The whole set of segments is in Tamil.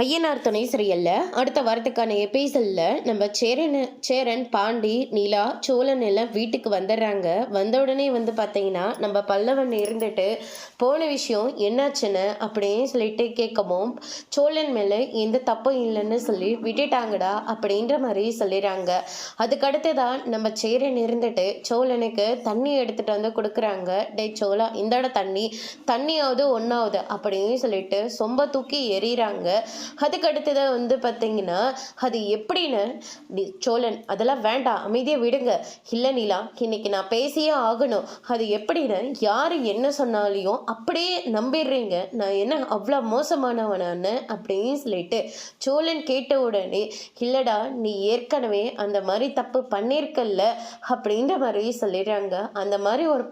ஐயனார் துணை சீரியல்ல அடுத்த வாரத்துக்கான எபிசோடில் நம்ம சேரன் பாண்டி நிலா சோழன் எல்லாம் வீட்டுக்கு வந்துடுறாங்க. வந்த உடனே பார்த்தீங்கன்னா நம்ம பல்லவன் இருந்துட்டு போன விஷயம் என்னாச்சுன்னு அப்படின்னு சொல்லிட்டு கேட்கவும் சோழன் மேலே எந்த தப்பும் இல்லைன்னு சொல்லி விட்டுட்டாங்கடா அப்படின்ற மாதிரி சொல்லிடுறாங்க. அதுக்கடுத்துதான் நம்ம சேரன் இருந்துட்டு சோழனுக்கு தண்ணி எடுத்துட்டு வந்து கொடுக்குறாங்க. டே சோழா இந்தாட தண்ணியாவது ஒன்றாவது அப்படின்னு சொல்லிட்டு சொம்ப தூக்கி எறிகிறாங்க. அதுக்கு அடுத்ததான் பார்த்தீங்கன்னா அது எப்படின்னு சோழன் அதெல்லாம் வேண்டாம் அமைதியை விடுங்க. இல்லை நிலா இன்னைக்கு நான் பேசியே ஆகணும். அது எப்படின்னு யார் என்ன சொன்னாலையும் அப்படியே நம்பிடுறீங்க. நான் என்ன அவ்வளோ மோசமானவனான்னு அப்படின்னு சொல்லிட்டு சோழன் கேட்ட உடனே இல்லடா நீ ஏற்கனவே அந்த மாதிரி தப்பு பண்ணியிருக்கல்ல அப்படின்ற மாதிரி சொல்லிடுறாங்க. அந்த மாதிரி ஒரு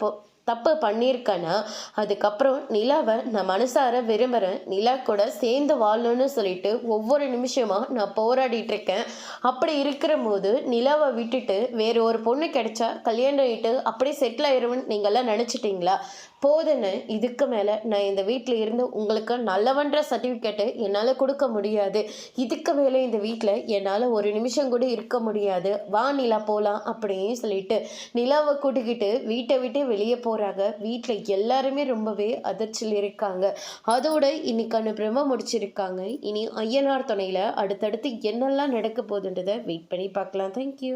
தப்பு பண்ணியிருக்கேன்னா அதுக்கப்புறம் நிலாவை நான் மனசார விரும்புகிறேன். நிலா கூட சேர்ந்து வாழணும்னு சொல்லிட்டு ஒவ்வொரு நிமிஷமாக நான் போராடிட்டு இருக்கேன். அப்படி இருக்கிற போது நிலாவை விட்டுட்டு வேறு ஒரு பொண்ணு கிடைச்சா கல்யாணம் ஆகிட்டு அப்படியே செட்டில் ஆயிரும்னு நீங்கள்லாம் நினச்சிட்டிங்களா? போதுன்னு இதுக்கு மேலே நான் இந்த வீட்டில் இருந்து உங்களுக்கு நல்லவன்ற சர்டிஃபிகேட்டு என்னால் கொடுக்க முடியாது. இதுக்கு மேலே இந்த வீட்டில் என்னால் ஒரு நிமிஷம் கூட இருக்க முடியாது. வா நிலா போகலாம் அப்படின்னு சொல்லிட்டு நிலாவை கூட்டிக்கிட்டு வீட்டை விட்டு வெளியே போகிறாங்க. வீட்டில் எல்லாருமே ரொம்பவே அதிர்ச்சியில் இருக்காங்க. அதோட இன்னைக்கான பிரம்ம முடிச்சிருக்காங்க. இனி ஐயனார் துணையில் அடுத்தடுத்து என்னெல்லாம் நடக்க போகுதுன்றதை வெயிட் பண்ணி பார்க்கலாம். தேங்க்யூ.